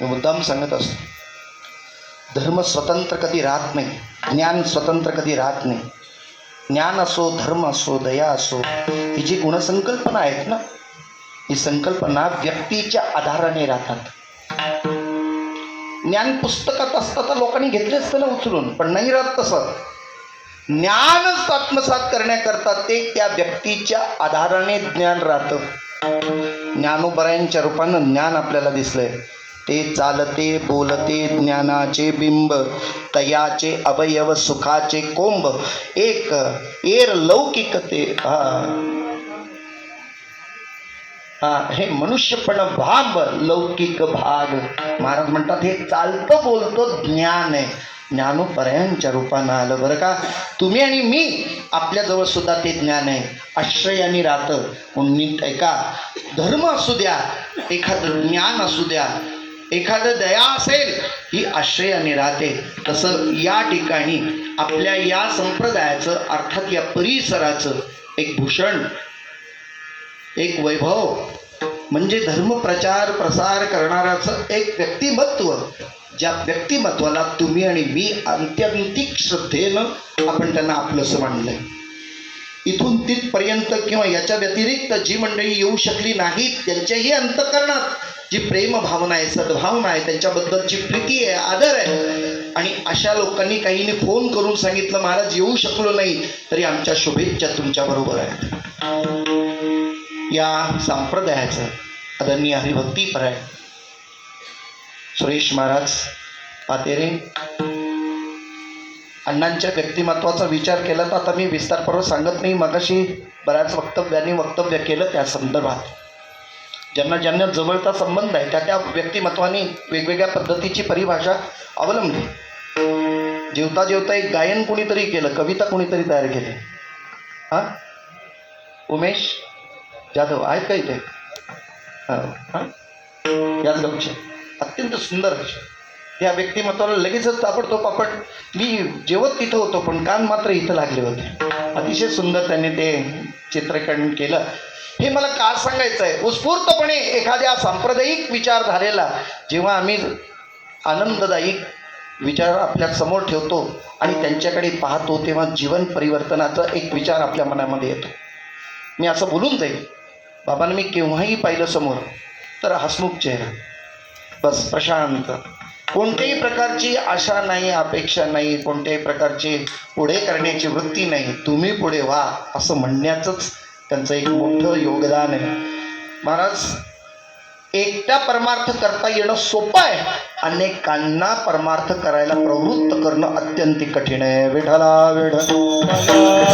मी मुद्दाम सांगत असतो, धर्म स्वतंत्र कधी राहत नाही, ज्ञान स्वतंत्र कधी राहत नाही. ज्ञान असो, धर्म असो, दया असो, ही जी गुणसंकल्पना आहेत ना, ही संकल्पना व्यक्तीच्या आधाराने राहतात. ज्ञान पुस्तकात असतं तर लोकांनी घेतले असतं ना उचलून, पण नाही राहत तसं. ज्ञानच आत्मसात करण्याकरता ते त्या व्यक्तीच्या आधाराने ज्ञान राहतं. ज्ञानोबरायांच्या रूपानं ज्ञान आपल्याला दिसलंय. ते चालते बोलते ज्ञानाचे बिंब, तयाचे अवयव सुखाचे कोंब, एक एर लौकिकते. हे मनुष्यपण भाग लौकिक भाग. महाराज म्हणतात हे चालतं बोलतं ज्ञान आहे, ज्ञानोपर्यांच्या रूपानं आलं. बरं का, तुम्ही आणि मी आपल्याजवळ सुद्धा ते ज्ञान आहे, आश्रयाने राहतं. म्हणून नीट ऐका, धर्म असू द्या, एखादं ज्ञान असू द्या, एखादं दया असेल, ही आश्रयाने राहते. तसं या ठिकाणी आपल्या या संप्रदायाचं, अर्थात या परिसराचं एक भूषण, एक वैभव म्हणजे धर्मप्रचार प्रसार करणाराचं एक व्यक्तिमत्व. ज्या व्यक्तिमत्वाला तुम्ही आणि मी आत्यंतिक श्रद्धेनं आपण त्यांना आपलंसं मानलंय. इथून तिथपर्यंत किंवा याच्या व्यतिरिक्त जी मंडळी येऊ शकली नाहीत, त्यांच्याही अंतःकरणात जी प्रेम भावना आहे, सद्भावना आहे, त्यांच्याबद्दलची प्रीती आहे, आदर आहे. आणि अशा लोकांनी काहींनी फोन करून सांगितलं महाराज येऊ शकलो नाही, तरी आमच्या शुभेच्छा तुमच्याबरोबर आहेत. या संप्रदायाचं आदरणीय हरिभक्तीपरायण सुरेश महाराज पातेरे अण्णांच्या व्यक्तिमत्वाचा विचार केला तर आता मी विस्तारपूर्वक सांगत नाही. मगाशी बऱ्याच वक्तव्यांनी वक्तव्य केलं त्या संदर्भात. ज्यांना ज्यांना जवळचा संबंध आहे त्या त्या व्यक्तिमत्वाने वेगवेगळ्या पद्धतीची परिभाषा अवलंबली. जेवता जेवता एक गायन कोणीतरी केलं, कविता कोणीतरी तयार केली. उमेश जाधव आहेत का इथे? याच गावचे अत्यंत सुंदर त्या व्यक्तिमत्वाला लगेचच ताबडतोब आपण, मी जेवत तिथं होतो पण कान मात्र इथं लागले होते. अतिशय सुंदर त्यांनी ते चित्रीकरण केलं. हे मला का सांगायचं आहे, उत्स्फूर्तपणे एखाद्या सांप्रदायिक विचारधारेला जेव्हा आम्ही आनंददायी विचार आपल्या समोर ठेवतो आणि त्यांच्याकडे पाहतो, तेव्हा जीवन परिवर्तनाचा एक विचार आपल्या मनामध्ये येतो. मी असं बोलून जाईल, बाबांना मी केव्हाही पाहिलं समोर तर हसमुख चेहरा, बस प्रशांत, कोणत्याही प्रकारची आशा नाही, अपेक्षा नाही, कोणत्याही प्रकारची पुढे करण्याची वृत्ती नाही, तुम्ही पुढे व्हा असं म्हणण्याचंच त्यांचं एक मोठं योगदान आहे. महाराज, एकट्या परमार्थ करता येणं सोपं आहे, अनेकांना परमार्थ करायला प्रवृत्त करणं अत्यंत कठीण आहे. विठला विठला